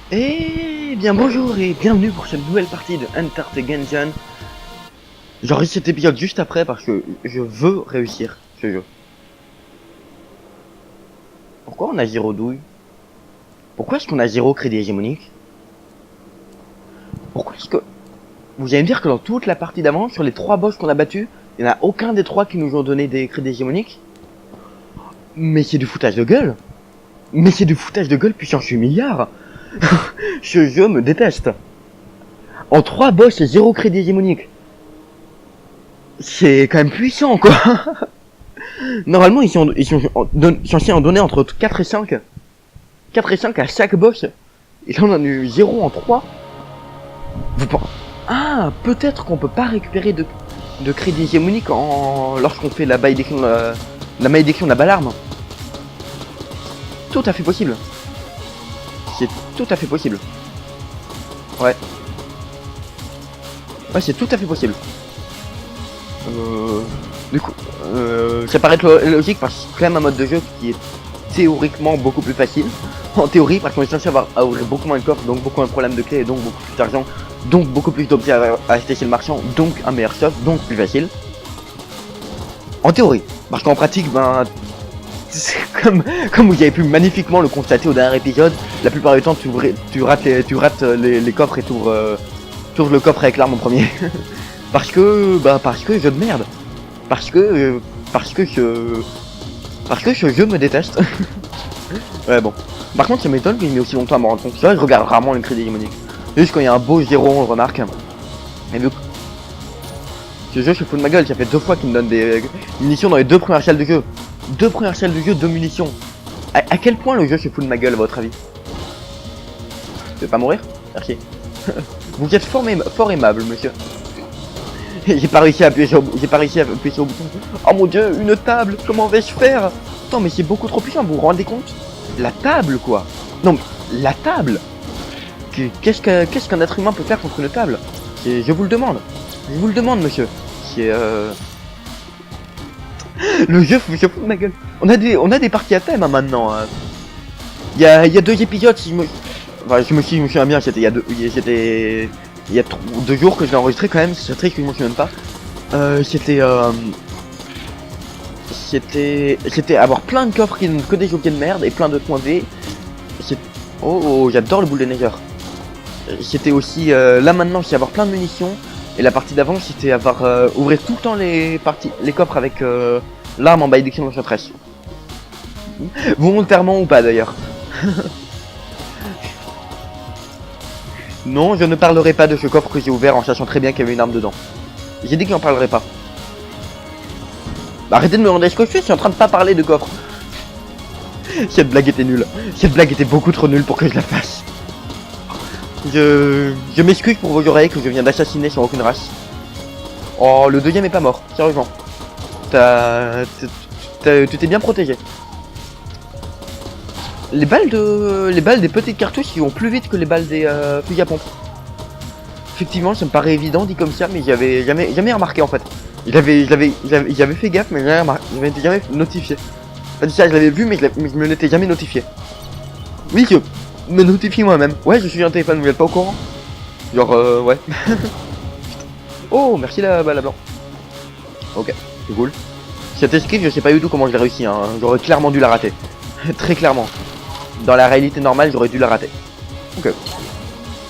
Eh bien bonjour et bienvenue pour cette nouvelle partie de Enter the Gungeon. J'enregistre cet épisode juste après parce que je veux réussir ce jeu. Pourquoi on a 0 douille? Pourquoi est-ce qu'on a 0 crédit hégémonique? Pourquoi est-ce que... Vous allez me dire que dans toute la partie d'avant, sur les 3 boss qu'on a battus, il n'y en a aucun des 3 qui nous ont donné des crédits hégémoniques? Mais c'est du foutage de gueule. Mais c'est du foutage de gueule puissance 8 milliards. Ce jeu me déteste. En 3 boss et 0 crédit hégémonique. C'est quand même puissant, quoi. Normalement, ils sont censés en donner entre 4 et 5. 4 et 5 à chaque boss. Et là, on en a eu 0 en 3. Vous pensez... Ah, peut-être qu'on peut pas récupérer de crédit hégémonique lorsqu'on fait la malédiction de la Balarme. Tout à fait possible. C'est tout à fait possible. Ouais. Ouais, c'est tout à fait possible. Du coup, ça paraît être logique parce que c'est quand même un mode de jeu qui est théoriquement beaucoup plus facile. En théorie, parce qu'on est censé avoir à ouvrir beaucoup moins de coffres, donc beaucoup moins de problèmes de clés, et donc beaucoup plus d'argent, donc beaucoup plus d'objets à acheter chez le marchand, donc un meilleur stuff, donc plus facile. En théorie, parce qu'en pratique, ben, c'est comme vous avez pu magnifiquement le constater au dernier épisode, la plupart du temps tu rates les coffres et tu ouvres le coffre avec l'arme en premier. parce que jeu de merde. Parce que ce jeu me déteste. Ouais, bon. Par contre, ça m'étonne qu'il met aussi longtemps à me rendre compte. C'est vrai, je regarde rarement les crédits hégémoniques. Juste quand il y a un beau 0, on le remarque. Et vu que ce jeu se fout de ma gueule, ça fait 2 fois qu'il me donne des munitions dans les 2 premières salles de jeu. 2 premières salles de jeu, 2 munitions. À quel point le jeu se fout de ma gueule, à votre avis? Tu veux pas mourir? Merci. Vous êtes fort aimable, monsieur. J'ai pas réussi à appuyer sur le bouton. Oh mon dieu, une table, comment vais-je faire? Attends, mais c'est beaucoup trop puissant, vous vous rendez compte? La table, quoi. Non, mais la table. Qu'est-ce qu'un être humain peut faire contre une table? Je vous le demande. Je vous le demande, monsieur. C'est Le jeu se fout de ma gueule. On a des parties à thème hein, maintenant. Hein. Il y a 2 épisodes, si je me... Enfin, je me souviens bien, c'était il y a 2 jours que je l'ai enregistré quand même, c'est triste que je m'en souvienne pas. C'était avoir plein de coffres qui donnent que des objets de merde et plein de points V. Oh, j'adore le boule de Nether. C'était aussi là maintenant c'est avoir plein de munitions et la partie d'avant c'était avoir ouvrir tout le temps les coffres avec l'arme en malédiction d'enchantress. Volontairement ou pas d'ailleurs. Non, je ne parlerai pas de ce coffre que j'ai ouvert en sachant très bien qu'il y avait une arme dedans. J'ai dit que j'en parlerai pas. Bah, arrêtez de me demander ce que je fais, je suis en train de pas parler de coffre. Cette blague était nulle. Cette blague était beaucoup trop nulle pour que je la fasse. Je m'excuse pour vos oreilles que je viens d'assassiner sans aucune race. Oh, le deuxième est pas mort, sérieusement. Tu t'es bien protégé. Les balles des petites cartouches ils vont plus vite que les balles des fusils à pompe. Effectivement, ça me paraît évident dit comme ça, mais j'avais jamais remarqué en fait. J'avais fait gaffe, mais je m'étais jamais notifié. Enfin, ça, je l'avais vu, mais je me l'étais jamais notifié. Oui, je me notifie moi-même. Ouais, je suis un téléphone, vous êtes pas au courant? Genre, ouais. Oh, merci la balle à blanc. Ok, c'est cool. Cette esquive, je sais pas du tout comment je l'ai réussi, hein. J'aurais clairement dû la rater. Très clairement. Dans la réalité normale, j'aurais dû la rater. Ok.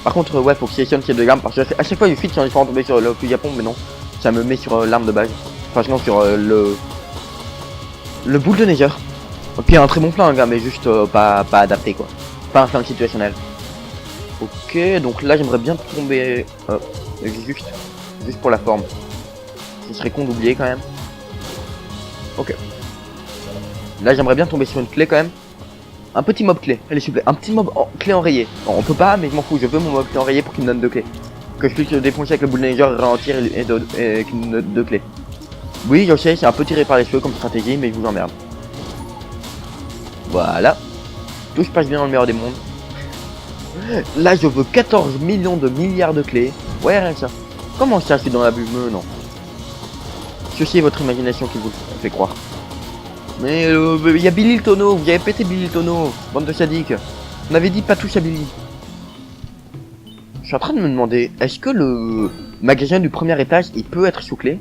Par contre, ouais, faut que je sélectionne ces 2 armes parce que à chaque fois, je fuite sans tomber sur le fusil à pompe, mais non. Ça me met sur l'arme de base. Enfin, sinon, sur le boule de Nether. Puis un très bon flingue, hein, mais juste pas adapté, quoi. Pas un flingue situationnel. Ok, donc là, j'aimerais bien tomber juste pour la forme. Ce serait con d'oublier quand même. Ok. Là, j'aimerais bien tomber sur une clé quand même. Un petit mob clé, allez s'il vous plaît, un petit mob clé enrayé. Bon, on peut pas, mais je m'en fous, je veux mon mob clé enrayé pour qu'il me donne 2 clés. Que je puisse le défoncer avec le boule de Nether, ralentir et qu'il me donne 2 clés. Oui, je sais, c'est un peu tiré par les cheveux comme stratégie, mais je vous emmerde. Voilà. Tout se passe bien dans le meilleur des mondes. Là, je veux 14 millions de milliards de clés. Ouais, rien que ça. Comment ça, je suis dans la bulle? Ceci est votre imagination qui vous fait croire. Mais il y a Billy le tonneau, vous avez pété Billy le tonneau, bande de sadiques. On avait dit pas touche à Billy. suis en train de me demander, est-ce que le magasin du premier étage, il peut être sous clé?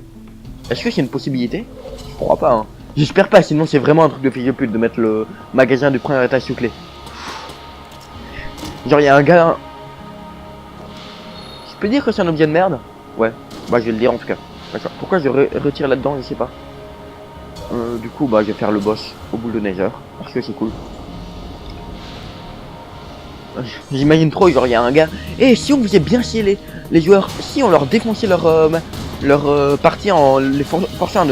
Est-ce que c'est une possibilité? Je crois pas, hein. J'espère pas, sinon c'est vraiment un truc de fils de pute de mettre le magasin du premier étage sous clé. Genre, il y a un gars... Je peux dire que c'est un objet de merde? Ouais, bah je vais le dire en tout cas. D'accord. Pourquoi je retire là-dedans, je sais pas. Du coup, bah je vais faire le boss au bout de Nether, parce que c'est cool. J'imagine trop, genre il y a un gars. Et si on faisait bien chier les joueurs, si on leur défonçait leur partie en les forçant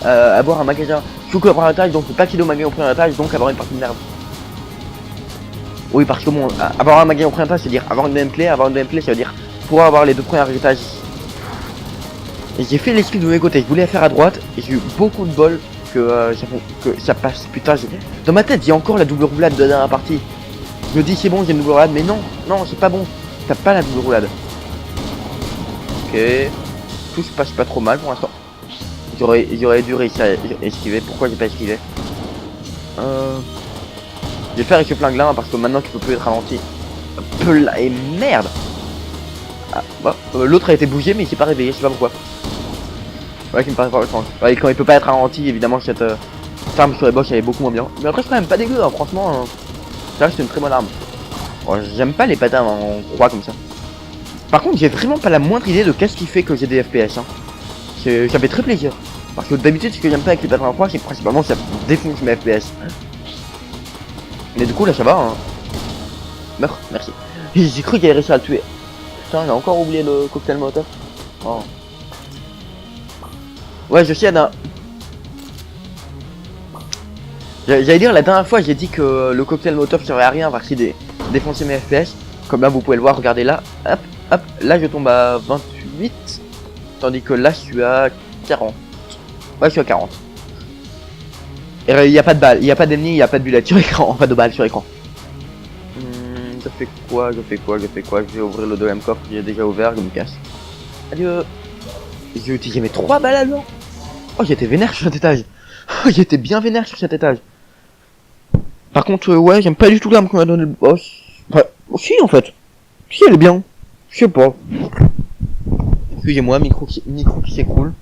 à avoir un magasin sous le premier étage, donc pas qu'il au magasin au premier étage, donc avoir une partie de merde. Oui, parce que bon, avoir un magasin au premier étage, c'est dire avoir une deuxième clé, avoir une deuxième clé, ça veut dire pouvoir avoir les deux premiers étages. Et j'ai fait l'esquive de mes côtés, je voulais la faire à droite, et j'ai eu beaucoup de bol que ça passe. Putain, dans ma tête, j'ai encore la double roulade de la dernière partie. Je me dis c'est bon, j'ai une double roulade, mais non, non, c'est pas bon. T'as pas la double roulade. Ok. Tout se passe pas trop mal pour l'instant. J'aurais dû réussir à esquiver. Pourquoi j'ai pas esquivé? Je vais faire avec ce flingue-là, hein, parce que maintenant tu peux plus être ralenti. Et merde. Ah, bah, l'autre a été bougé, mais il s'est pas réveillé, je sais pas pourquoi. Ouais, qui me paraît pas étrange. Ouais, quand il peut pas être ralenti, évidemment, cette arme sur les boss, elle est beaucoup moins bien. Mais après, c'est quand même pas dégueu, hein, franchement. Ça reste une très bonne arme. Bon, j'aime pas les patins en croix comme ça. Par contre, j'ai vraiment pas la moindre idée de qu'est-ce qui fait que j'ai des FPS. Hein. Ça fait très plaisir. Parce que d'habitude, ce que j'aime pas avec les patins en croix, c'est principalement ça défonce mes FPS. Mais du coup, là, ça va. Hein. Meurs, merci. J'ai cru qu'il avait réussi à le tuer. Putain, j'ai encore oublié le cocktail Molotov. Oh. Ouais, je sais, j'allais dire, la dernière fois, j'ai dit que le cocktail Molotov servait à rien, parce qu'il défonçait mes FPS. Comme là, vous pouvez le voir, regardez là. Hop, hop, là, je tombe à 28. Tandis que là, je suis à 40. Ouais, je suis à 40. Et il n'y a pas de balles, il n'y a pas d'ennemis, il n'y a pas de bullet sur écran, pas de balles sur écran. Je fais quoi? Je vais ouvrir le deuxième coffre que j'ai déjà ouvert, je me casse. Adieu. J'ai utilisé mes 3 balles alors. Oh, j'étais vénère sur cet étage. Oh, j'étais bien vénère sur cet étage. Par contre, ouais, j'aime pas du tout l'arme qu'on m'a donné le boss. Ouais, si en fait. Si, elle est bien. Je sais pas. Excusez-moi, micro qui s'écroule.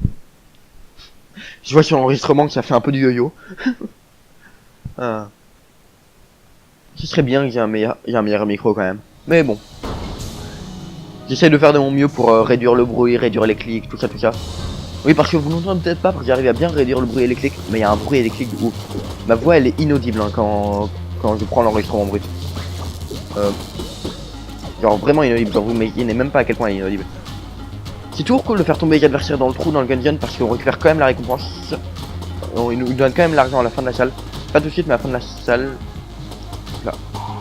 Je vois sur l'enregistrement que ça fait un peu du yo-yo. Ce serait bien que j'ai un meilleur micro quand même. Mais bon. J'essaie de faire de mon mieux pour réduire le bruit, réduire les clics, tout ça. Oui, parce que vous n'entendez peut-être pas, parce que j'arrive à bien réduire le bruit et les clics, mais il y a un bruit et les clics de ouf. Ma voix, elle est inaudible hein, quand je prends l'enregistrement brut. Genre vraiment inaudible, genre vous m'imaginez même pas à quel point elle est inaudible. C'est toujours cool de faire tomber les adversaires dans le trou dans le gungeon, parce qu'on récupère quand même la récompense. Il nous donne quand même l'argent à la fin de la salle. Pas tout de suite, mais à la fin de la salle. Là.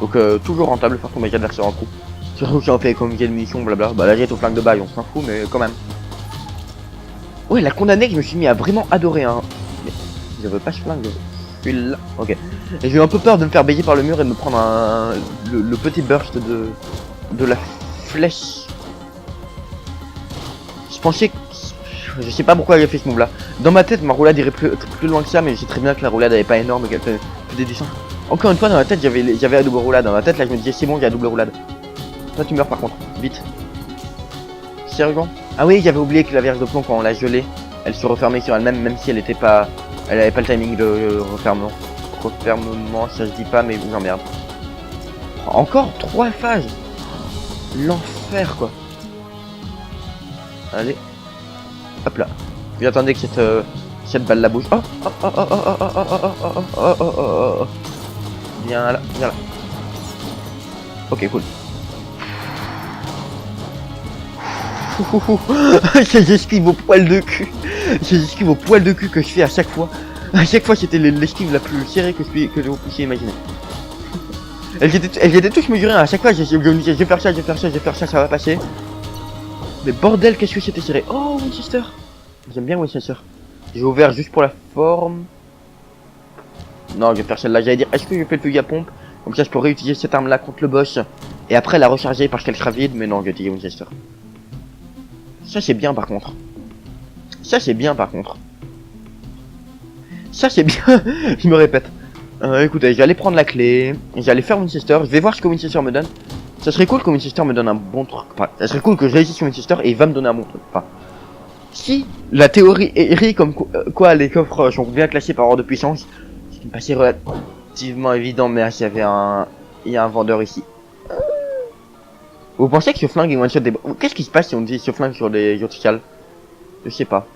Donc toujours rentable de faire tomber les adversaires dans le trou. Surtout si on fait comme j'ai de munitions, blabla. Bah là j'ai au flingue de bail, on s'en fout, mais quand même. Ouais, la condamnée que je me suis mis à vraiment adorer, hein. Mais je veux pas ce flingue, je suis là. Ok. Et j'ai eu un peu peur de me faire bailler par le mur et de me prendre le petit burst de la flèche. Je pensais que... Je sais pas pourquoi j'ai fait ce move là. Dans ma tête, ma roulade irait plus loin que ça, mais je sais très bien que la roulade elle est pas énorme et qu'elle fait des dessins. Encore une fois, dans ma tête, j'avais la double roulade. Dans ma tête, là, je me disais, c'est bon, j'ai la double roulade. Toi, tu meurs par contre, vite. Sérieusement? Ah oui, j'avais oublié que la verge de plomb, quand on l'a gelée, elle se refermait sur elle-même, même si elle était pas... Elle avait pas le timing de refermement. Refermement, ça je dis pas, mais j'emmerde. Encore 3 phases. L'enfer, quoi. Allez. Hop là. J'attendais que cette balle la bouge. Oh, oh, oh, oh, oh, oh, oh, oh, oh, oh, oh, oh, oh, oh. Viens là, viens là. Ok, cool. J'esquive au poil de cul. J'esquive au poil de cul que je fais à chaque fois. À chaque fois, c'était l'esquive la plus serrée que vous puissiez imaginer. Elles étaient tous mesurées. À chaque fois, je vais faire ça, ça va passer. Mais bordel, qu'est-ce que c'était serré. Oh, Winchester. J'aime bien Winchester. J'ai ouvert juste pour la forme. Non, je vais faire celle-là. J'allais dire, est-ce que je fais le fusil à pompe? Comme ça, je pourrais utiliser cette arme-là contre le boss. Et après, la recharger parce qu'elle sera vide. Mais non, je vais utiliser Winchester. Ça, c'est bien par contre. Ça, c'est bien. Je me répète. Écoutez, j'allais prendre la clé. J'allais faire Winchester. Je vais voir ce que Winchester me donne. Ça serait cool que Winchester me donne un bon truc. Enfin, ça serait cool que je réussisse sur Winchester et il va me donner un bon truc. Enfin, si la théorie est comme quoi les coffres sont bien classés par ordre de puissance, ce qui me passait relativement évident, mais il y a un vendeur ici. Vous pensez que ce flingue est one shot des... Qu'est-ce qui se passe si on dit ce flingue sur des verticales? Je sais pas.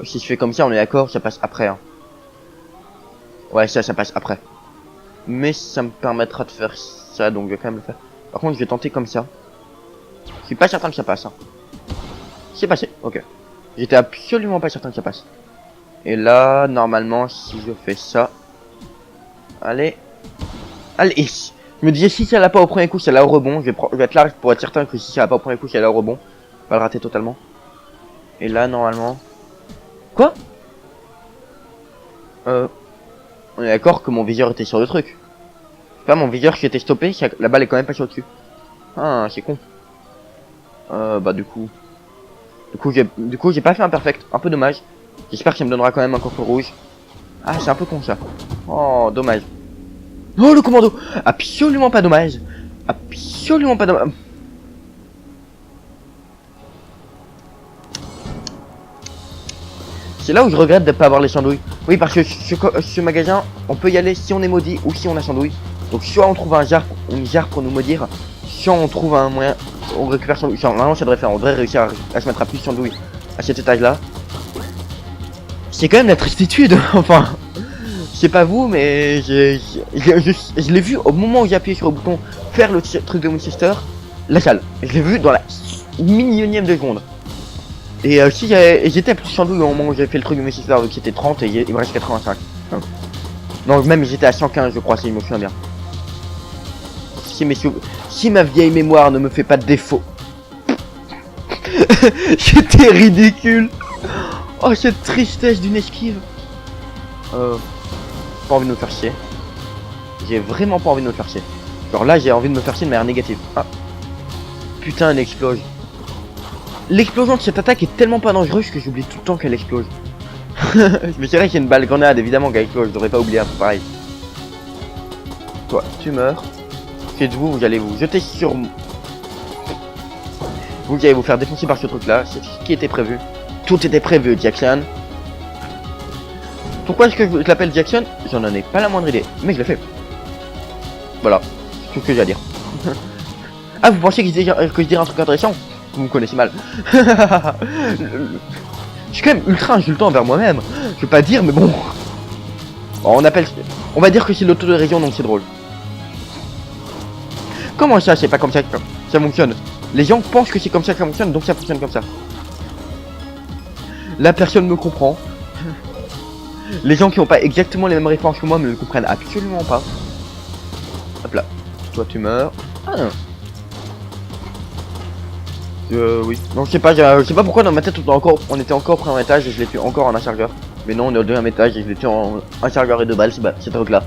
Si je fais comme ça, on est d'accord, ça passe après. Hein. Ouais, ça passe après. Mais ça me permettra de faire ça, donc je vais quand même le faire. Par contre, je vais tenter comme ça. Je suis pas certain que ça passe. Hein. C'est passé, ok. J'étais absolument pas certain que ça passe. Et là, normalement, si je fais ça... Allez. Allez. Je me disais, si ça l'a pas au premier coup, ça l'a au rebond. Je vais être large pour être certain que si ça l'a pas au premier coup, ça l'a au rebond. Pas le rater totalement. Et là, normalement... Quoi? On est d'accord que mon viseur était sur le truc. C'est pas mon viseur qui était stoppé, la balle est quand même pas sur dessus. Ah, c'est con. Bah du coup... Du coup, j'ai pas fait un perfect. Un peu dommage. J'espère que ça me donnera quand même un coffre rouge. Ah, c'est un peu con ça. Oh, dommage. Oh, le commando! Absolument pas dommage. Absolument pas dommage. C'est là où je regrette de pas avoir les sandouilles. Oui, parce que ce magasin, on peut y aller si on est maudit ou si on a sandouille. Donc soit on trouve une jarre pour nous maudire, soit on trouve un moyen, on récupère sandouille. Normalement ça devrait faire, on devrait réussir à se mettre à plus de sandouille à cet étage là. C'est quand même la tristitude, enfin. Je sais pas vous, mais je l'ai vu au moment où j'ai appuyé sur le bouton faire le truc de Winchester, la salle. Je l'ai vu dans la millionième de seconde. Et si j'étais à plus de sandouille au moment où j'avais fait le truc de Winchester, donc c'était 30 et il me reste 85. Non, même j'étais à 115 je crois, si je me souviens bien. Si ma vieille mémoire ne me fait pas de défaut. J'étais ridicule. Oh, cette tristesse d'une esquive. Pas envie de me faire chier. J'ai vraiment pas envie de me faire chier. Genre là, j'ai envie de me faire chier de manière négative. Ah. Putain, elle explose. L'explosion de cette attaque est tellement pas dangereuse que j'oublie tout le temps qu'elle explose. Mais c'est vrai qu'il y a une balle grenade, évidemment, qu'elle explose. Je devrais pas oublier un peu pareil. Toi, tu meurs. Faites-vous, vous allez vous jeter sur... Vous allez vous faire défoncer par ce truc-là. C'est ce qui était prévu. Tout était prévu, Jackson. Pourquoi est-ce que je l'appelle Jackson? J'en ai pas la moindre idée. Mais je l'ai fait. Voilà. C'est tout ce que j'ai à dire. Ah, vous pensez que je dirais un truc intéressant? Vous me connaissez mal. Je suis quand même ultra insultant envers moi-même. Je vais pas dire, mais bon. On va dire que c'est l'auto de région, donc c'est drôle. Comment ça, c'est pas comme ça que ça fonctionne? Les gens pensent que c'est comme ça que ça fonctionne, donc ça fonctionne comme ça. La personne me comprend. Les gens qui n'ont pas exactement les mêmes références que moi ne me comprennent absolument pas. Hop là. Toi, tu meurs. Ah non. Oui. Non, je sais pas pourquoi dans ma tête on était encore au premier étage et je l'ai tué encore en un chargeur. Mais non, on est au deuxième étage et je l'ai tué en un chargeur et 2 balles, c'est truc là.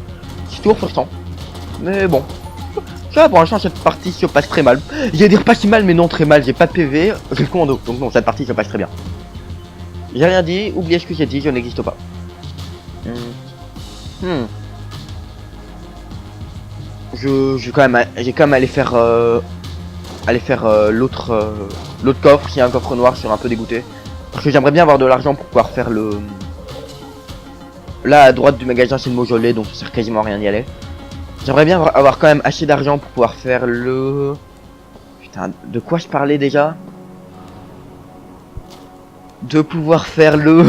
C'est toujours frustrant. Mais bon. Ça, pour l'instant, cette partie se passe très mal. J'allais dire pas si mal, mais non, très mal. J'ai pas de PV, j'ai le commando. Donc non, cette partie se passe très bien. J'ai rien dit, oubliez ce que j'ai dit, je n'existe pas. J'ai quand même allé faire l'autre coffre, s'il y a un coffre noir, je suis un peu dégoûté. Parce que j'aimerais bien avoir de l'argent pour pouvoir faire le... Là à droite du magasin c'est le mausolée, donc ça sert quasiment à rien d'y aller. J'aimerais bien avoir quand même assez d'argent pour pouvoir faire le... Putain, de quoi je parlais déjà? De pouvoir faire le...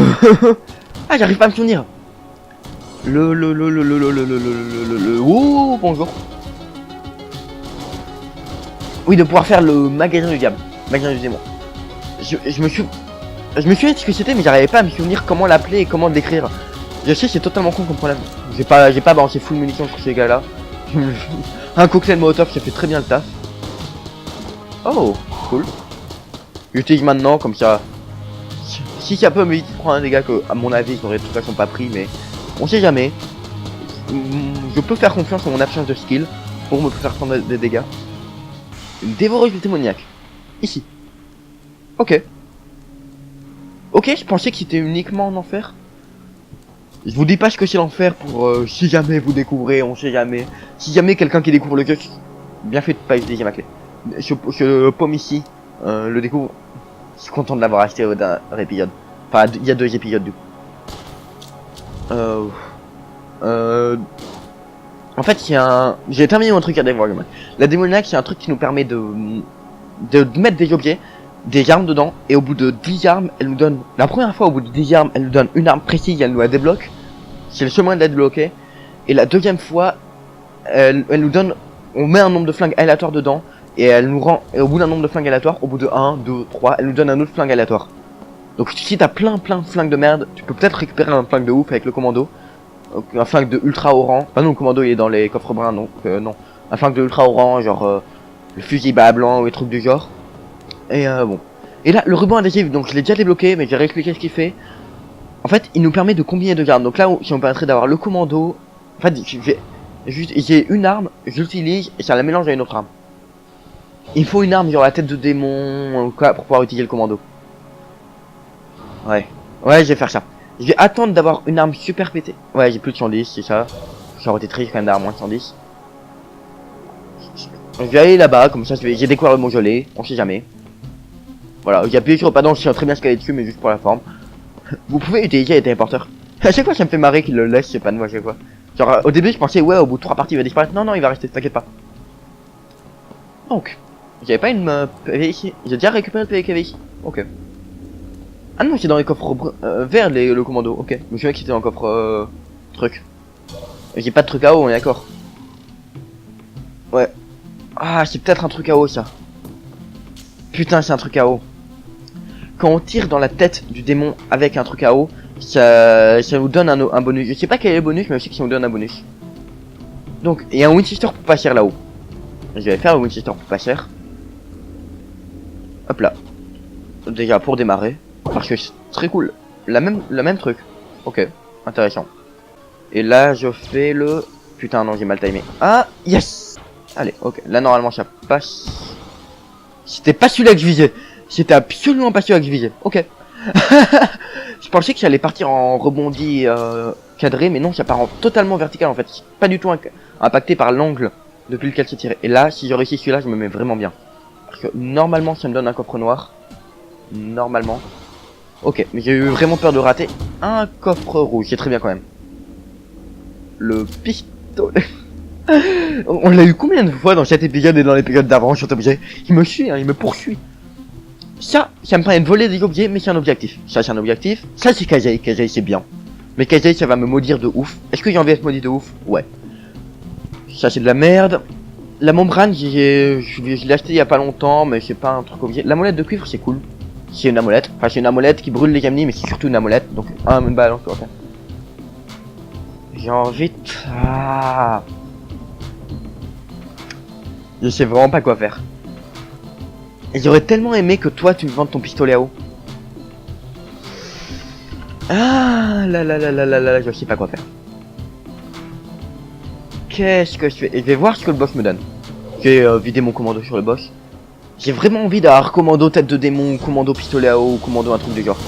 Ah, j'arrive pas à me souvenir. Oh, bonjour. Oui, de pouvoir faire le magasin du diable. Magasin du démon. Je me souviens de ce que c'était, mais j'arrivais pas à me souvenir comment l'appeler et comment l'écrire. Je sais, c'est totalement con comme problème. J'ai pas balancé full munitions sur ces gars-là. Un cocktail molotov, ça fait très bien le taf. Oh, cool. J'utilise maintenant, comme ça. Si ça peut m'éviter de prendre un dégât que, à mon avis, ils n'auraient de toute façon pas pris, mais on sait jamais. Je peux faire confiance en mon absence de skill pour me faire prendre des dégâts. Une dévoreuse démoniaque. Ici. Ok. Ok, je pensais que c'était uniquement en enfer. Je vous dis pas ce que c'est l'enfer pour si jamais vous découvrez, on sait jamais. Si jamais quelqu'un qui découvre le jeu, bien fait de pas utiliser ma clé. Ce pomme ici, le découvre. Je suis content de l'avoir acheté au dernier épisode. Enfin, il y a 2 épisodes du coup. En fait, il y a un... J'ai terminé mon truc à dévoiler. La démoniaque, c'est un truc qui nous permet de mettre des objets, des armes dedans, et au bout de 10 armes, elle nous donne... La première fois, au bout de 10 armes, elle nous donne une arme précise, elle nous la débloque. C'est le chemin de la débloquer. Et la deuxième fois, elle nous donne... On met un nombre de flingues aléatoires dedans, et elle nous rend... Et au bout d'un nombre de flingues aléatoires, au bout de 1, 2, 3, elle nous donne un autre flingue aléatoire. Donc si t'as plein de flingues de merde, tu peux peut-être récupérer un flingue de ouf avec le commando. Un flingue de ultra haut rang. Enfin non, le commando il est dans les coffres bruns, donc non. Un flingue de ultra haut rang, genre le fusil bas blanc ou des trucs du genre. Et bon. Et là, le ruban adhésif, donc je l'ai déjà débloqué, mais j'ai réexpliqué ce qu'il fait. En fait, il nous permet de combiner 2 armes. Donc là, si on permettrait d'avoir le commando... En fait, j'ai une arme, j'utilise, et ça la mélange à une autre arme. Il faut une arme, genre la tête de démon, ou quoi, pour pouvoir utiliser le commando. Ouais, je vais faire ça. Je vais attendre d'avoir une arme super pétée. Ouais, j'ai plus de 110, c'est ça. J'aurais été triste quand même d'avoir moins de 110. Je vais aller là-bas, comme ça j'ai découvert le mausolée, on sait jamais. Voilà, j'ai appuyé sur le padon, je sais très bien ce qu'elle est dessus, mais juste pour la forme. Vous pouvez utiliser les téléporteurs. À chaque fois ça me fait marrer qu'il le laisse, c'est pas de moi à chaque fois. Genre au début je pensais ouais au bout de 3 parties il va disparaître. Non il va rester, t'inquiète pas. Donc, j'avais pas une PV ici. J'ai déjà récupéré le PV qu'il y avait ici. Ok. Ah non, c'est dans les coffres verts le commando. Ok. Je me souviens que c'était dans le coffre truc. J'ai pas de truc à eau, on est d'accord. Ouais. Ah, c'est peut-être un truc à eau ça. Putain, c'est un truc à eau. Quand on tire dans la tête du démon avec un truc à eau, ça nous donne un bonus. Je sais pas quel est le bonus, mais je sais que ça nous donne un bonus. Donc, il y a un Winchester pour pas cher là-haut. Je vais faire le Winchester pour pas cher. Hop là. Déjà pour démarrer. Parce que c'est très cool. La même truc. Ok, intéressant. Et là, je fais le... Putain, non, j'ai mal timé. Ah, yes. Allez, ok. Là, normalement, ça passe. C'était pas celui-là que je visais. C'était absolument pas celui-là que je visais. Ok. Je pensais que ça allait partir en rebondi cadré, mais non, ça part en totalement vertical, en fait. Pas du tout impacté par l'angle depuis lequel c'est tiré. Et là, si je réussis celui-là, je me mets vraiment bien. Parce que normalement, ça me donne un coffre noir. Normalement. Ok, mais j'ai eu vraiment peur de rater un coffre rouge. C'est très bien quand même. Le pistolet. On l'a eu combien de fois dans cet épisode et dans l'épisode d'avant, cet objet? Il me suit, hein, il me poursuit. Ça me permet de voler des objets, mais c'est un objectif. Ça, c'est un objectif. Ça, c'est Kazei. Kazei, c'est bien. Mais Kazei, ça va me maudire de ouf. Est-ce que j'ai envie d'être maudit de ouf? Ouais. Ça, c'est de la merde. La membrane, je l'ai acheté il y a pas longtemps, mais c'est pas un truc obligé. La molette de cuivre, c'est cool. C'est une amulette. Enfin, c'est une amulette qui brûle les ennemis, mais c'est surtout une amulette. Donc, une balance, ok. J'ai envie de... Ah. Je sais vraiment pas quoi faire. Et j'aurais tellement aimé que toi, tu me vendes ton pistolet à eau. Ah là, je sais pas quoi faire. Qu'est-ce que je fais? Et je vais voir ce que le boss me donne. J'ai vidé mon commando sur le boss. J'ai vraiment envie d'avoir commando tête de démon, commando pistolet à eau, ou commando un truc du genre.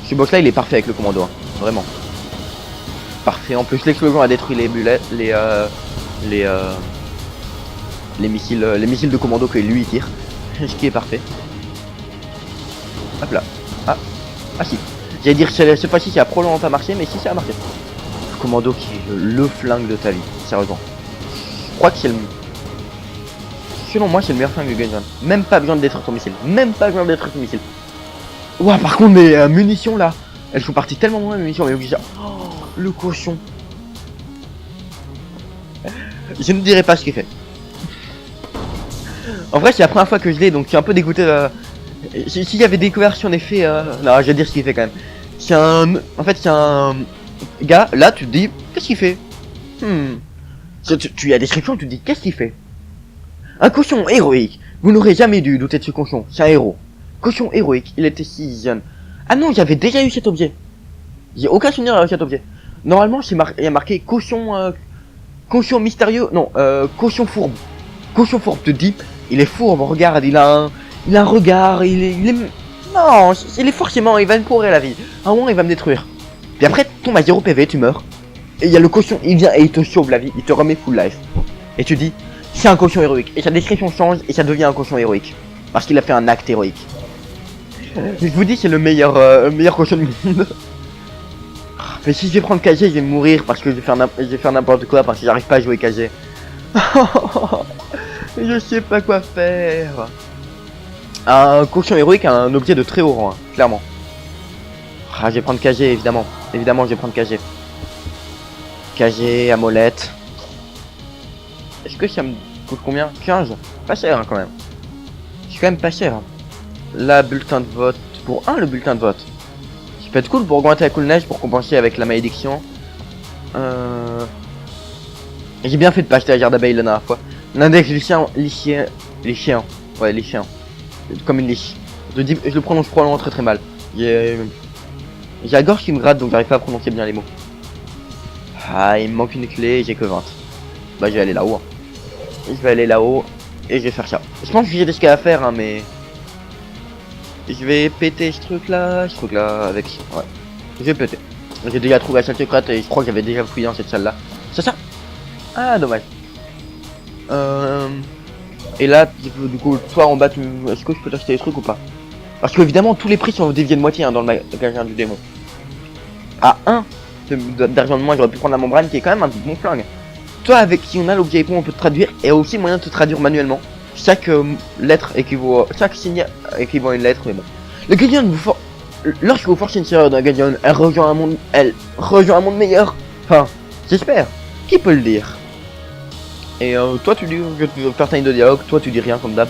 Ce boss là il est parfait avec le commando, hein. Vraiment. Parfait, en plus l'explosion a détruit les bullets, les missiles de commando que lui il tire. Ce qui est parfait. Hop là. Ah si. J'allais dire cette fois-ci ça a probablement pas marché, mais si ça a marché. Le commando qui est le flingue de ta vie, sérieusement. Je crois que c'est le... Selon moi, c'est le meilleur flingue de Gungeon. Même pas besoin de détruire ton missile. Même pas besoin de détruire ton missile. Ouah, par contre, mes munitions là, elles sont parties tellement loin, mes munitions, mais obligé. Oh, le cochon. Je ne dirai pas ce qu'il fait. En vrai, c'est la première fois que je l'ai, donc je suis un peu dégoûté. S'il y avait découvert si on est fait. Non, je vais dire ce qu'il fait quand même. C'est un. En fait, c'est un. Gars, là, tu te dis, qu'est-ce qu'il fait? Tu as des description, tu te dis, qu'est-ce qu'il fait? Un cochon héroïque. Vous n'aurez jamais dû douter de ce cochon. C'est un héros. Cochon héroïque. Il était si jeune. Ah non, j'avais déjà eu cet objet. J'ai aucun souvenir avec cet objet. Normalement, il y a marqué cochon... cochon mystérieux. Non, cochon fourbe. Cochon fourbe, te dis, il est fourbe, regarde, il a un regard, il est Non, il est forcément, il va me pourrir la vie. À un moment, il va me détruire. Puis après, tombe à 0 PV, tu meurs. Et il y a le caution, il vient et il te sauve la vie, il te remet full life. Et tu dis, c'est un caution héroïque. Et sa description change et ça devient un caution héroïque. Parce qu'il a fait un acte héroïque. Je vous dis, c'est le meilleur caution du monde. Mais si je vais prendre KG, je vais mourir parce que je vais faire n'importe quoi parce que j'arrive pas à jouer KG. Je sais pas quoi faire. Un caution héroïque a un objet de très haut rang, hein, clairement. Ah, je vais prendre KG, évidemment. Évidemment, je vais prendre KG. KG, amolette. Est-ce que ça me coûte combien? 15. Pas cher, hein, quand même. C'est quand même pas cher. Hein. Là, bulletin de vote. Pour 1, le bulletin de vote. Ça peut être cool pour augmenter la cool neige pour compenser avec la malédiction. J'ai bien fait de pas acheter la garde d'abeille la dernière fois. L'index lycien. Ouais, lycien. Comme une liche. Je le prononce probablement très très mal. J'ai la gorge qui me gratte donc j'arrive pas à prononcer bien les mots. Ah, il me manque une clé, j'ai que 20. Bah, je vais aller là-haut. Je vais aller là-haut et je vais faire ça. Je pense que j'ai des trucs à faire, hein, mais. Je vais péter ce truc là avec. Ouais. Je vais péter. J'ai déjà trouvé la salle secrète et je crois que j'avais déjà fouillé dans cette salle là. C'est ça? Ah, dommage. Et là, du coup, toi en bas, est-ce que je peux t'acheter des trucs ou pas? Parce que évidemment, tous les prix sont déviés de moitié hein, dans le magasin du démon. À 1 d'argent de moins, j'aurais pu prendre la membrane qui est quand même un bon flingue. Toi, avec si on a l'objet épon, on peut te traduire et aussi moyen de te traduire manuellement. Chaque lettre équivaut, chaque signe équivaut à une lettre, mais bon. Le Guardian lorsque vous forcez une serrure d'un Guardian, elle rejoint un monde meilleur. Enfin, j'espère. Qui peut le dire? Et toi tu dis, je vais faire ta ligne de dialogue, toi tu dis rien comme d'hab.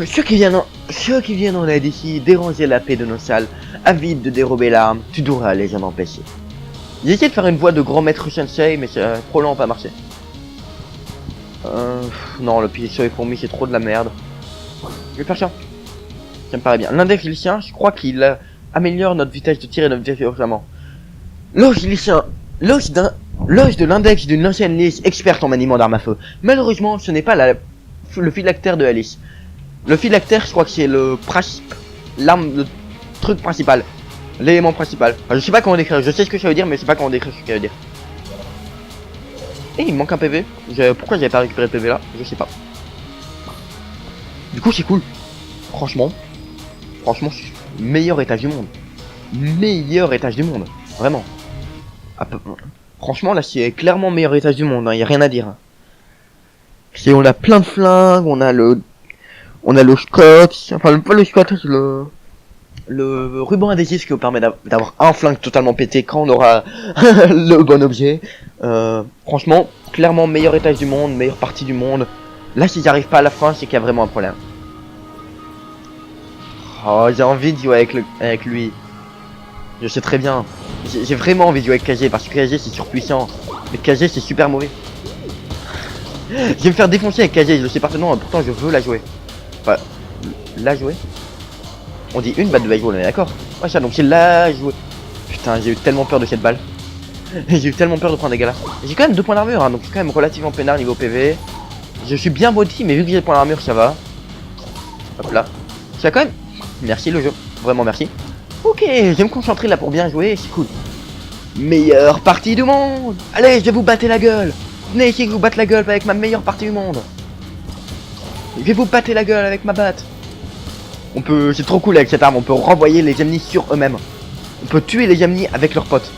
Ceux qui viennent en aide ici, déranger la paix de nos salles, avides de dérober l'arme, tu devras les en empêcher. J'ai essayé de faire une voix de grand maître sensei, mais ça a probablement pas marché. Non, le pied sur les fourmis c'est trop de la merde. Je vais faire ça. Ça me paraît bien. L'index lycien, je crois qu'il améliore notre vitesse de tir et notre vitesse de rechargement. Loge lycien, loge de l'index d'une ancienne lys experte en maniement d'armes à feu. Malheureusement, ce n'est pas le phylactère de Alice. Le phylactère, je crois que c'est le truc principal. L'élément principal. Enfin, je sais pas comment décrire, je sais ce que ça veut dire, mais je sais pas comment décrire ce que ça veut dire. Et il me manque un PV. Pourquoi j'avais pas récupéré le PV là? Je sais pas. Du coup, c'est cool. Franchement, meilleur étage du monde. Meilleur étage du monde. Vraiment. Franchement, là, c'est clairement meilleur étage du monde. Hein. Y a rien à dire. Hein. On a plein de flingues, on a le scotch, enfin pas le scotch, le ruban adhésif qui vous permet d'avoir un flingue totalement pété quand on aura le bon objet. Franchement, clairement meilleur étage du monde, meilleure partie du monde. Là, si j'arrive pas à la fin, c'est qu'il y a vraiment un problème. Oh, j'ai envie de jouer avec lui. Je sais très bien. J'ai vraiment envie de jouer avec KG parce que KG c'est surpuissant. Mais KG c'est super mauvais. Je vais me faire défoncer avec KG, je le sais parfaitement, pourtant je veux la jouer. Enfin, la jouer. On dit une balle de baseball, on est d'accord? Ouais, ça, donc c'est la jouer. Putain, j'ai eu tellement peur de cette balle. J'ai eu tellement peur de prendre des gars là. J'ai quand même 2 points d'armure, hein, donc c'est quand même relativement peinard niveau PV. Je suis bien body, mais vu que j'ai des points d'armure, ça va. Hop là. Ça quand même. Merci le jeu, vraiment merci. Ok, je vais me concentrer là pour bien jouer, c'est cool. Meilleure partie du monde. Allez, je vais vous battre la gueule. Venez ici que je vous batte la gueule avec ma meilleure partie du monde. Je vais vous battre la gueule avec ma batte. C'est trop cool avec cette arme, on peut renvoyer les ennemis sur eux-mêmes. On peut tuer les ennemis avec leurs potes.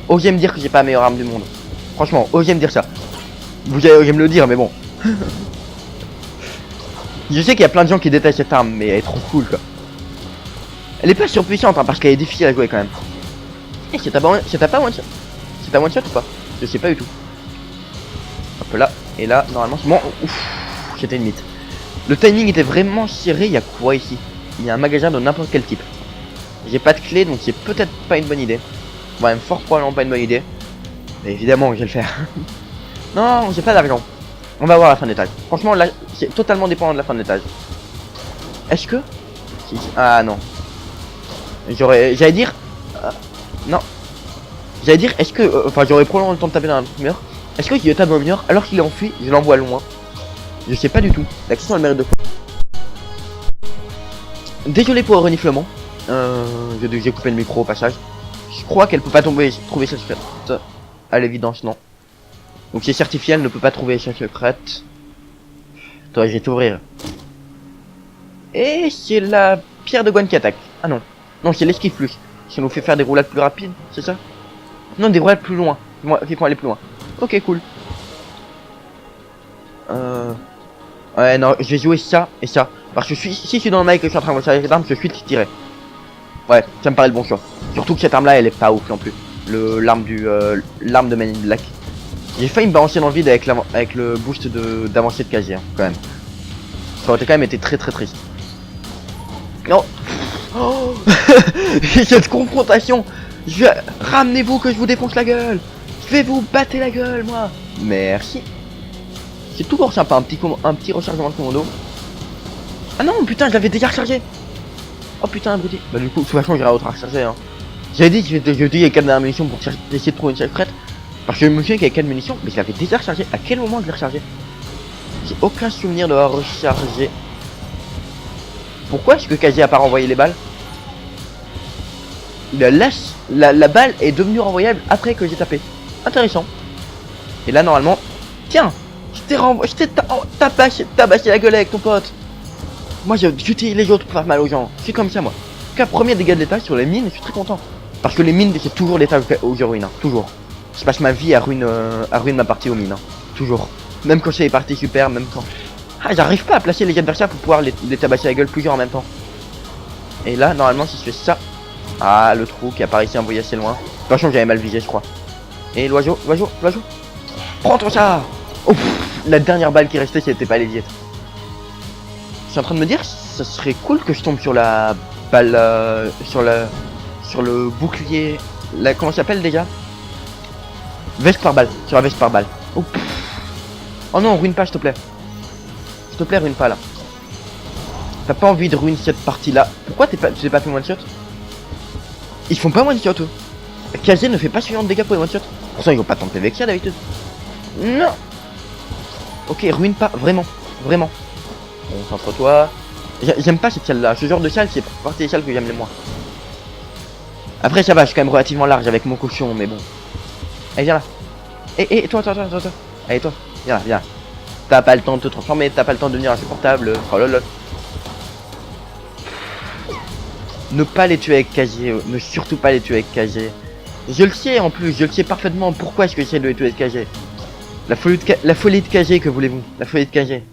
Osez me dire que j'ai pas la meilleure arme du monde. Franchement, osez me dire ça. Vous allez oser me le dire, mais bon. Je sais qu'il y a plein de gens qui détestent cette arme, mais elle est trop cool quoi. Elle est pas surpuissante hein, parce qu'elle est difficile à jouer quand même. Et c'est pas one shot. C'est un one shot ou pas? Je sais pas du tout. Hop là, et là, normalement c'est bon. Ouf, c'était une mythe. Le timing était vraiment serré, il y a quoi ici? Il y a un magasin de n'importe quel type. J'ai pas de clé donc c'est peut-être pas une bonne idée. Bon, même fort probablement pas une bonne idée. Mais évidemment que je vais le faire. Non, j'ai pas d'argent. On va voir la fin d'étage. Franchement là, c'est totalement dépendant de la fin de l'étage. Est-ce que... Ah non. J'allais dire... non. J'allais dire, est-ce que... Enfin, j'aurais probablement le temps de taper dans un mur. Est-ce que je tape dans le mur alors qu'il est enfui, je l'envoie loin? Je sais pas du tout. La question elle mérite de... Désolé pour le reniflement. J'ai coupé le micro au passage. Je crois qu'elle peut pas trouver sa secrète. À l'évidence, non. Donc c'est certifié, elle ne peut pas trouver sa secrète. Attends, je vais t'ouvrir. Et c'est la pierre de Gwen qui attaque. Ah non. Non, c'est l'esquive plus. Ça nous fait faire des roulades plus rapides, c'est ça? Non, des roulades plus loin. Qui font aller plus loin. Ok, cool. Ouais, non, je vais jouer ça et ça. Parce que si je suis dans le mic et que je suis en train de charger cette arme, je suis tiré. Ouais, ça me paraît le bon choix. Surtout que cette arme là, elle est pas ouf non plus. L'arme de Man in Black. J'ai failli me balancer dans le vide avec le boost d'avancée de casier, hein, quand même. Ça aurait quand même été très très triste. Non. Oh. Cette confrontation. Ramenez-vous que je vous défonce la gueule. Je vais vous battre la gueule, moi. Merci. C'est toujours sympa, un petit rechargement de commando. Ah non, putain, je l'avais déjà rechargé. Oh putain, abruti. Bah du coup, de toute façon, j'irai autre recharger, hein. J'avais dit que je dis 4 dernières munitions pour essayer de trouver une secrète. Parce que je me souviens qu'il y avait 4 munitions, mais je l'avais déjà rechargé. À quel moment je l'ai rechargé? J'ai aucun souvenir de l'avoir rechargé. Pourquoi est-ce que Kazi a pas renvoyé les balles? La balle est devenue renvoyable après que j'ai tapé. Intéressant. Et là, normalement... Tiens, je t'ai tabassé la gueule avec ton pote. Moi, j'utilise les autres pour faire mal aux gens. C'est comme ça, moi. Cas premier dégât de l'étage sur les mines, je suis très content. Parce que les mines, c'est toujours l'étage où je ruine, hein. Toujours. Je passe ma vie à ruine ma partie aux mines, hein. Toujours. Même quand c'est les parties super, même quand... Ah, j'arrive pas à placer les adversaires pour pouvoir les tabasser la gueule plusieurs en même temps. Et là, normalement, si je fais ça... Ah, le trou qui apparaissait envoyé assez loin. De toute façon, j'avais mal visé, je crois. Et l'oiseau. Prends-toi ça. Ouf, la dernière balle qui restait, c'était pas les diètes. Je suis en train de me dire, ça serait cool que je tombe sur la balle... sur le bouclier... comment ça s'appelle déjà? Veste par balle. Sur la veste par balle. Oh, oh non, ruine pas, s'il te plaît. S'il te plaît, ruine pas, là. T'as pas envie de ruiner cette partie-là. Pourquoi tu t'es pas fait one shot? Ils font pas one shot, eux. Kazé ne fait pas suffisamment de dégâts pour les one shot. Pourtant, ils vont pas tant PV que ça d'habitude. Non. Ok, ruine pas, vraiment. Concentre-toi. J'aime pas cette salle-là. Ce genre de salle, c'est partie des salles que j'aime les moins. Après, ça va, je suis quand même relativement large avec mon cochon, mais bon. Allez, viens là. Et toi. Allez, toi, viens là. T'as pas le temps de te transformer, t'as pas le temps de devenir insupportable. Oh lol. Ne pas les tuer avec KG, ne surtout pas les tuer avec KG. Je le sais en plus, je le sais parfaitement pourquoi est-ce que j'essaie de les tuer avec KG. La folie de KG, que voulez-vous? La folie de KG.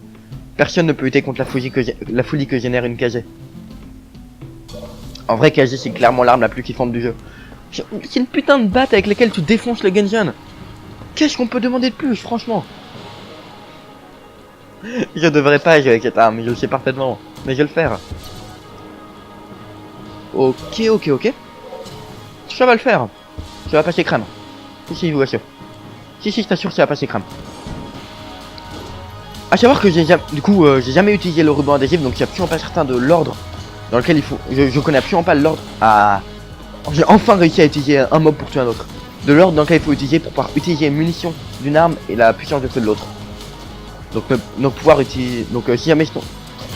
Personne ne peut lutter contre la folie que génère une KG. En vrai, KG c'est clairement l'arme la plus kiffante du jeu. C'est une putain de batte avec laquelle tu défonces le Genjan. Qu'est-ce qu'on peut demander de plus, franchement? Je devrais pas jouer avec cette arme, je le sais parfaitement. Mais je vais le faire. Ok. Ça va le faire. Ça va passer crème. Si, je vous assure. Si, je t'assure, ça va passer crème. A savoir que j'ai jamais utilisé le ruban adhésif, donc je suis absolument pas certain de l'ordre dans lequel il faut. Je connais absolument pas l'ordre à... J'ai enfin réussi à utiliser un mob pour tuer un autre. De l'ordre dans lequel il faut utiliser pour pouvoir utiliser une munition d'une arme et la puissance de feu de l'autre. Donc pouvoir utiliser... Donc si jamais je tombe...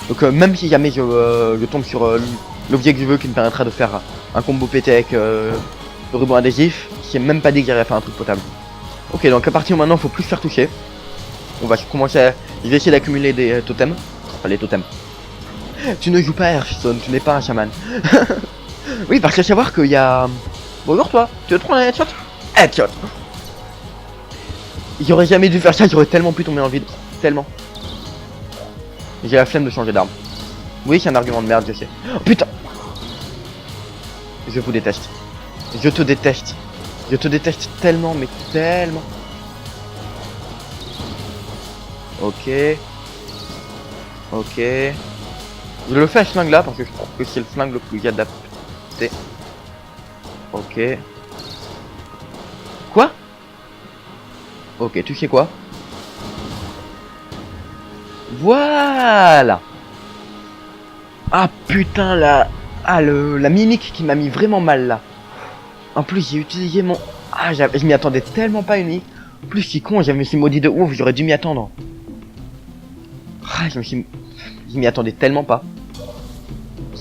Donc même si jamais je tombe sur l'objet que je veux qui me permettra de faire un combo pété avec le ruban adhésif, c'est même pas dit que j'arrive à faire un truc potable. Ok, donc à partir de maintenant, faut plus se faire toucher. On va commencer à... Je vais essayer d'accumuler des totems. Enfin, les totems. Tu ne joues pas à Hearthstone, tu n'es pas un chaman. Oui, parce que savoir qu'il y a... Bonjour toi, tu veux te prendre un headshot? Headshot. J'aurais jamais dû faire ça, j'aurais tellement pu tomber dans le vide. Tellement. J'ai la flemme de changer d'arme. Oui, c'est un argument de merde, je sais. Oh putain. Je vous déteste. Je te déteste. Je te déteste tellement, mais tellement. Ok. Je le fais à ce flingue là parce que je trouve que c'est le flingue le plus adapté. Ok. Quoi? Ok, tu sais quoi? Voilà. Ah putain là. Ah la mimique qui m'a mis vraiment mal là. En plus j'ai utilisé mon... Ah je m'y attendais tellement pas une mimique. En plus je suis con, je me suis maudit de ouf, j'aurais dû m'y attendre. Ah je m'y attendais tellement pas.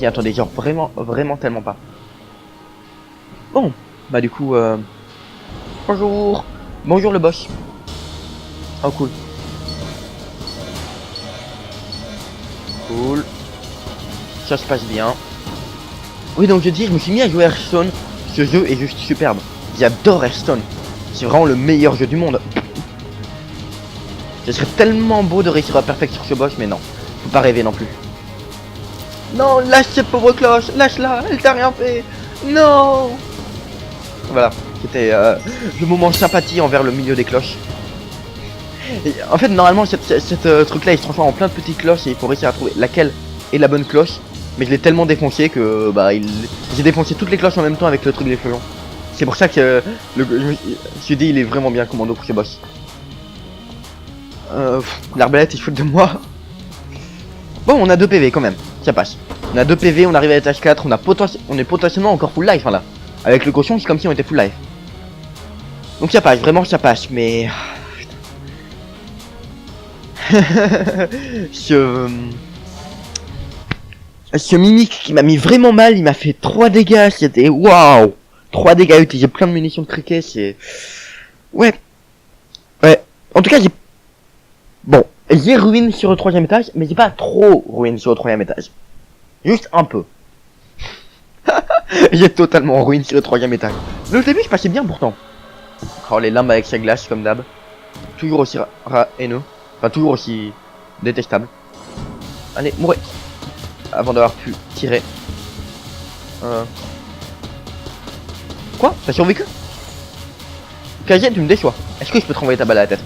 m'y attendais, genre vraiment tellement pas. Bon, bah du coup, bonjour. Bonjour le boss. Oh cool. Cool. Ça se passe bien. Oui, donc je dis, je me suis mis à jouer à Hearthstone. Ce jeu est juste superbe. J'adore Hearthstone. C'est vraiment le meilleur jeu du monde. Ce serait tellement beau de réussir à perfect sur ce boss, mais non. Faut pas rêver non plus. Non, lâche cette pauvre cloche. Lâche-la, elle t'a rien fait. Non. Voilà, c'était le moment sympathie envers le milieu des cloches. Et, en fait, normalement, cette truc-là, il se transforme en plein de petites cloches et il faut réussir à trouver laquelle est la bonne cloche. Mais je l'ai tellement défoncé que bah j'ai défoncé toutes les cloches en même temps avec le truc des feuillons. C'est pour ça que je me suis dit il est vraiment bien commando pour ce boss. L'arbalète il se fout de moi. Bon, on a 2 PV quand même, ça passe. On a 2 PV, on arrive à l'étage 4, on est potentiellement encore full life hein, là. Avec le caution, c'est comme si on était full life. Donc ça passe, vraiment ça passe, mais... Ce mimique qui m'a mis vraiment mal, il m'a fait 3 dégâts, c'était waouh. 3 dégâts, j'ai plein de munitions de cricket, c'est... Ouais. Ouais. En tout cas, bon, j'ai ruine sur le 3ème étage, mais j'ai pas trop ruine sur le 3ème étage. Juste un peu. J'ai totalement ruine sur le 3ème étage. Mais au début, je passais bien pourtant. Oh, les lames avec sa glace, comme d'hab. Toujours aussi haineux. Enfin, toujours aussi détestable. Allez, mourez. Avant d'avoir pu tirer. Quoi? T'as survécu? Kajen, tu me déçois. Est-ce que je peux te renvoyer ta balle à la tête?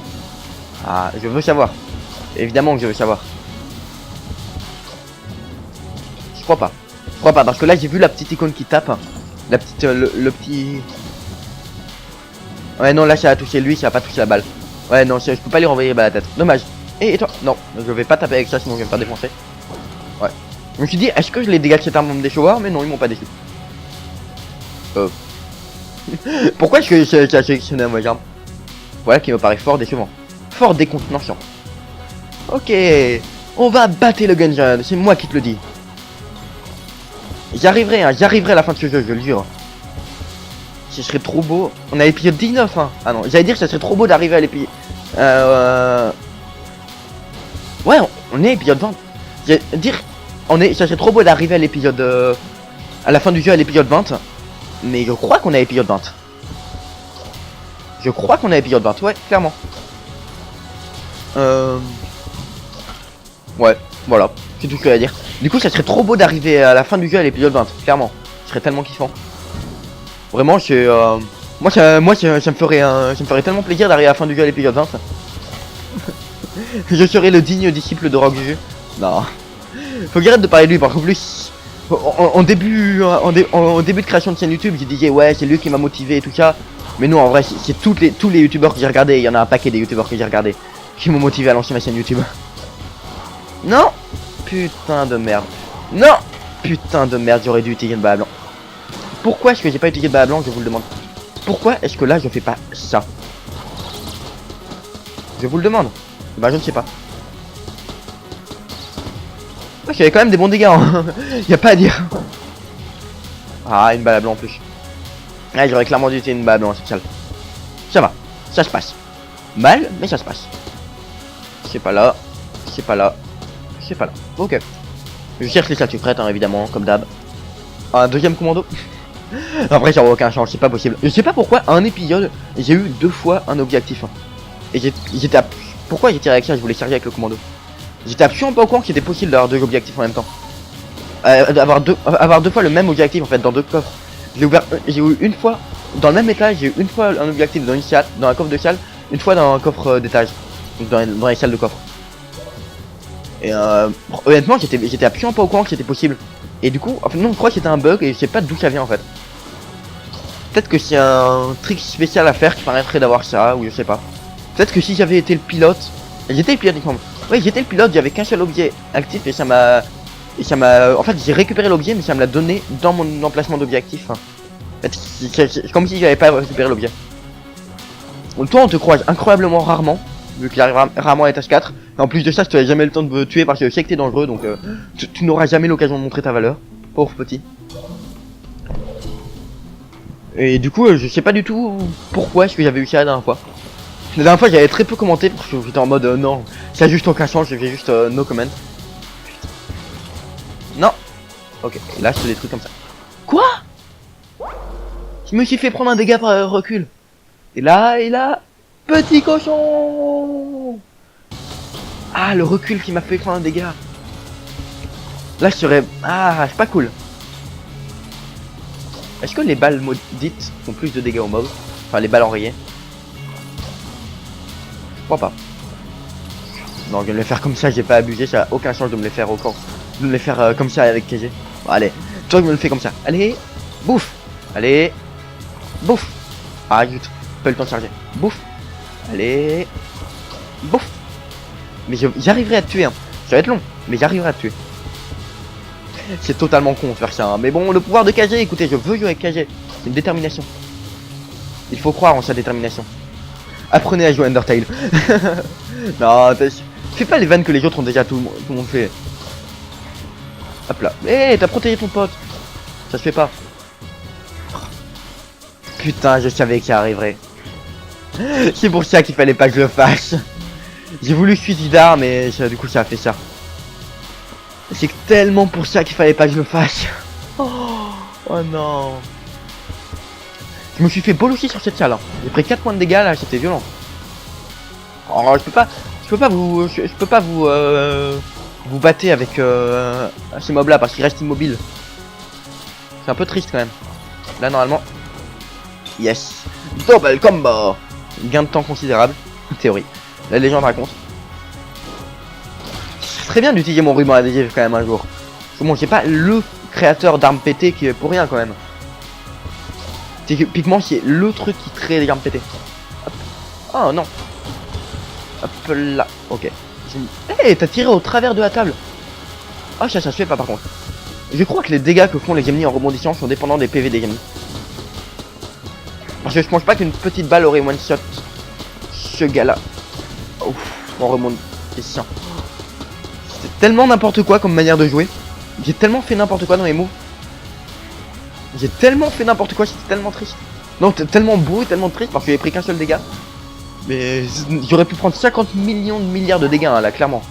Ah, je veux savoir. Évidemment que je veux savoir. Je crois pas. Je crois pas, parce que là j'ai vu la petite icône qui tape. La petite... le petit... Ouais, non, là ça a touché lui, ça a pas touché la balle. Ouais, non, je peux pas lui renvoyer la balle à la tête. Dommage. Et toi? Non, je vais pas taper avec ça, sinon je vais me faire défoncer. Ouais. Je me suis dit, est-ce que je les dégâts de cette arme vont me décevoir? Mais non, ils m'ont pas déçu. Pourquoi est-ce que j'ai sélectionné un mauvais arme? Voilà qui me paraît fort décevant. Fort décontenançant. Ok, on va battre le Gungeon, c'est moi qui te le dis. J'arriverai à la fin de ce jeu, je le jure. Ce serait trop beau. On a l'épisode 19, hein. Ah non, j'allais dire que ce serait trop beau d'arriver à l'épisode... Ouais, on est à l'épisode 20. J'allais dire... Ça serait trop beau d'arriver à l'épisode... à la fin du jeu, à l'épisode 20. Mais je crois qu'on est à l'épisode 20. Je crois qu'on est à l'épisode 20, ouais, clairement. Ouais, voilà, c'est tout ce que j'ai à dire. Du coup, ça serait trop beau d'arriver à la fin du jeu à l'épisode 20, clairement. Ce serait tellement kiffant. Vraiment, c'est... Moi, ça me ferait tellement plaisir d'arriver à la fin du jeu à l'épisode 20. Je serais le digne disciple de Rock Jeu. Non. Faut que j'arrête de parler de lui, parce qu'en plus... En début de création de chaîne YouTube, j'ai dit ouais, c'est lui qui m'a motivé et tout ça. Mais non, en vrai, c'est tous les youtubeurs que j'ai regardé. Il y en a un paquet des youtubeurs que j'ai regardé qui m'ont motivé à lancer ma chaîne YouTube. Non. Putain de merde. Non. Putain de merde, j'aurais dû utiliser une balle à blanc. Pourquoi est-ce que j'ai pas utilisé de balle à blanc, je vous le demande. Pourquoi est-ce que là je fais pas ça? Je vous le demande. Bah je ne sais pas. Ouais, j'avais quand même des bons dégâts, hein. Y a pas à dire. Ah, une balle à blanc en plus. Ouais, j'aurais clairement dû utiliser une balle à blanc, c'est sale. Ça va, ça se passe. Mal, mais ça se passe. C'est pas là, c'est pas là, c'est pas là. Ok. Je cherche les statues prêtes, hein, évidemment, comme d'hab. Un deuxième commando. Après, ça aurait aucun chance, c'est pas possible. Je sais pas pourquoi, à un épisode, j'ai eu 2 fois un objectif. Hein. Et j'étais à... Pourquoi j'ai tiré avec ça? Je voulais charger avec le commando. J'étais absolument pas au courant qu'il était possible d'avoir 2 objectifs en même temps. Avoir deux fois le même objectif en fait dans 2 coffres. J'ai eu une fois dans le même étage, j'ai eu une fois un objectif dans une salle, dans un coffre de salle, une fois dans un coffre d'étage, donc dans les salles de coffre. Et honnêtement, j'étais absolument pas au courant que c'était possible. Et du coup, enfin non, je crois que c'était un bug et je sais pas d'où ça vient en fait. Peut-être que c'est un trick spécial à faire qui permettrait d'avoir ça, ou je sais pas. Peut-être que si j'avais été le pilote, j'étais le pilote il me semble. Oui, j'étais le pilote, j'avais qu'un seul objet actif et ça m'a... En fait, j'ai récupéré l'objet, mais ça me l'a donné dans mon emplacement d'objectif. En fait, c'est comme si j'avais pas récupéré l'objet. Toi, on te croise incroyablement rarement, vu qu'il arrive rarement à l'étage 4. Et en plus de ça, tu n'as jamais le temps de me tuer parce que je sais que t'es dangereux, donc tu n'auras jamais l'occasion de montrer ta valeur. Pauvre petit. Et du coup, je sais pas du tout pourquoi est-ce que j'avais eu ça la dernière fois. La dernière fois, j'avais très peu commenté parce que j'étais en mode non, ça a juste aucun sens, j'ai juste no comment. Non. Ok, là je fais des trucs comme ça. Quoi? Je me suis fait prendre un dégât par recul. Et là, petit cochon. Ah, le recul qui m'a fait prendre un dégât. Là, je serais... Ah, c'est pas cool. Est-ce que les balles maudites font plus de dégâts aux mobs? Enfin, les balles enrayées. Je crois pas. Non, je vais me les faire comme ça, j'ai pas abusé, ça a aucun sens de me les faire au corps. De me les faire comme ça avec KG. Bon, allez, toi je me le fais comme ça. Allez, bouffe. Allez, bouffe. Ah, zut, pas eu le temps de charger. Bouffe. Allez, bouffe. Mais j'arriverai à te tuer, hein. Ça va être long, mais j'arriverai à te tuer. C'est totalement con de faire ça, hein. Mais bon, le pouvoir de KG, écoutez, je veux jouer avec KG. C'est une détermination. Il faut croire en sa détermination. Apprenez à jouer Undertale. Non, fais pas les vannes que les autres ont déjà tout le monde fait. Hop là. Hé, t'as protégé ton pote. Ça se fait pas. Putain, je savais qu'il arriverait. C'est pour ça qu'il fallait pas que je le fasse. J'ai voulu suicider, mais ça, du coup ça a fait ça. C'est tellement pour ça qu'il fallait pas que je le fasse. Oh non. Je me suis fait bolosser sur cette salle, hein. J'ai pris 4 points de dégâts là, c'était violent. Oh, je peux pas vous battez avec ces mobs là parce qu'ils restent immobiles. C'est un peu triste quand même. Là normalement. Yes. Double combo. Gain de temps considérable. En théorie. La légende raconte. C'est très bien d'utiliser mon ruban adhésif quand même un jour. Parce que bon, j'ai pas le créateur d'armes pétées qui est pour rien quand même. Typiquement c'est le truc qui crée les armes pétées. Hop. Oh non. Hop là. Ok. Hey, t'as tiré au travers de la table. Ah, ça se fait pas par contre. Je crois que les dégâts que font les Gemini en rebondissant sont dépendants des PV des Gemini. Parce que je pense pas qu'une petite balle aurait one shot ce gars là. Ouf, en rebondissant. C'est tellement n'importe quoi comme manière de jouer. J'ai tellement fait n'importe quoi dans les moves. J'ai tellement fait n'importe quoi, c'était tellement triste. Non, tellement beau et tellement triste parce que j'ai pris qu'un seul dégât. Mais j'aurais pu prendre 50 millions de milliards de dégâts hein, là, clairement.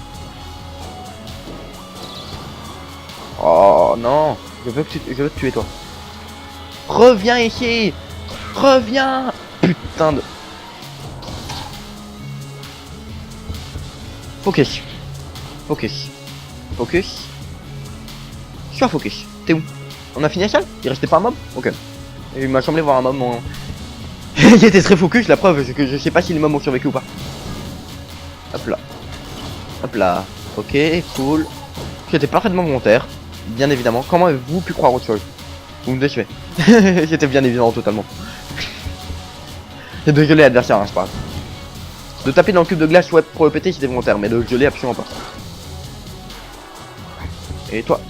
Oh non, je veux te tuer toi. Reviens ici. Reviens. Putain de... Focus. Focus. Focus. Sois focus. T'es où? On a fini la salle? Il restait pas un mob? Ok. Il m'a semblé voir un mob en... J'étais très focus, la preuve que je sais pas si les mobs ont survécu ou pas. Hop là. Hop là. Ok, cool. J'étais parfaitement volontaire. Bien évidemment. Comment avez-vous pu croire autre chose? Vous me décevez. C'était bien évident totalement. Et de geler l'adversaire, hein, c'est pas grave. De taper dans le cube de glace ouais, pour le péter, c'était volontaire, mais de le geler absolument pas. Et toi?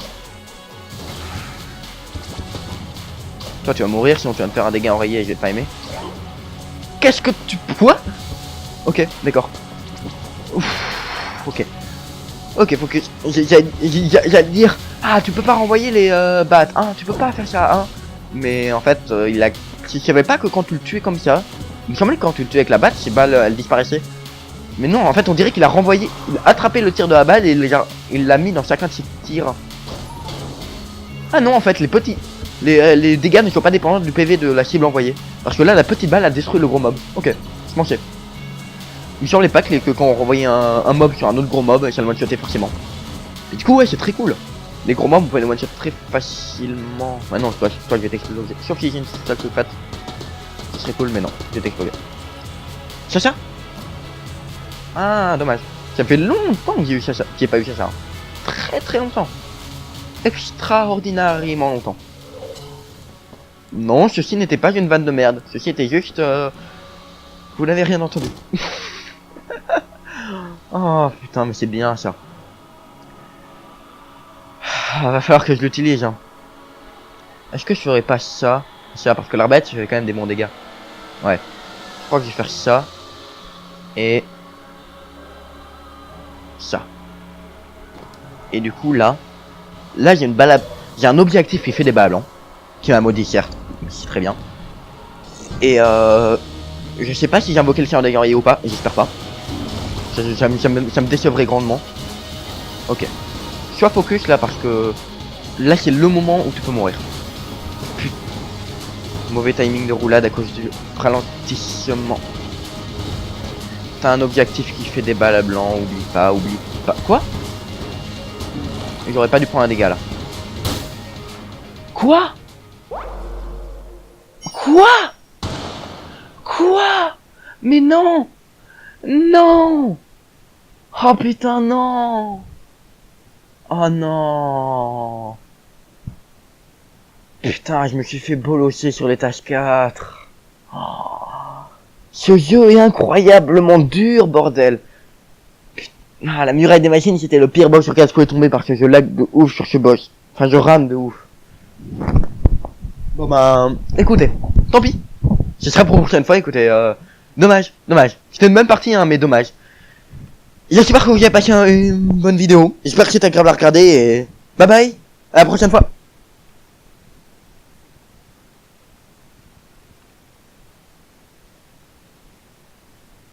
Toi tu vas mourir, sinon tu vas me faire un dégât enrayé et je vais pas aimer. Qu'est-ce que tu... Quoi? Ok, d'accord. Ok. Ok, focus. J'allais dire... Ah, tu peux pas renvoyer les battes, hein, tu peux pas faire ça, hein. Mais en fait, il a... Je savais pas que quand tu le tuais comme ça... Il me semblait que quand tu le tuais avec la batte, ces balles, elles disparaissaient. Mais non, en fait, on dirait qu'il a renvoyé... Il a attrapé le tir de la balle et il l'a mis dans chacun de ses tirs. Ah non, en fait, les petits... Les dégâts ne sont pas dépendants du PV de la cible envoyée. Parce que là, la petite balle a détruit le gros mob. Ok, je m'en sais. Il me semblait pas que quand on renvoyait un mob sur un autre gros mob, ça le one-shotait forcément. Et du coup, ouais, c'est très cool. Les gros mobs, vous pouvez les one-shot très facilement. Ouais, non, toi je vais t'exploser. Sauf si j'ai une salle secrète. Ce serait cool, mais non, je vais t'exploser. Chacha? Ah, dommage. Ça fait longtemps que j'ai eu Chacha. J'ai pas eu Chacha. Très très longtemps. Extraordinairement longtemps. Non, ceci n'était pas une vanne de merde. Ceci était juste... Vous n'avez rien entendu. Oh putain, mais c'est bien ça. Ah, va falloir que je l'utilise. Hein. Est-ce que je ferais pas ça? Ça, parce que l'arbalète, ça fait quand même des bons dégâts. Ouais. Je crois que je vais faire ça. Et... ça. Et du coup, là... Là, j'ai une balle à... J'ai un objectif qui fait des balles blancs, qui m'a maudit certes, mais c'est très bien. Et je sais pas si j'ai invoqué le Seigneur des Guerriers ou pas, j'espère pas. Ça me décevrait grandement. Ok. Sois focus là parce que là c'est le moment où tu peux mourir. Putain. Mauvais timing de roulade à cause du ralentissement. T'as un objectif qui fait des balles à blanc, oublie pas. Quoi? J'aurais pas dû prendre un dégât là. Quoi? Quoi? Mais non! Non! Oh putain non! Oh non! Putain, je me suis fait bolosser sur l'étage 4. Oh. Ce jeu est incroyablement dur, bordel! Putain, la muraille des machines, c'était le pire boss sur lequel je pouvais tomber parce que je lag de ouf sur ce boss. Enfin, je rame de ouf. Bon bah, écoutez, tant pis. Ce sera pour la prochaine fois, écoutez, dommage. C'était une bonne partie, hein, mais dommage. J'espère que vous avez passé une bonne vidéo. J'espère que c'était agréable à regarder et bye bye. À la prochaine fois.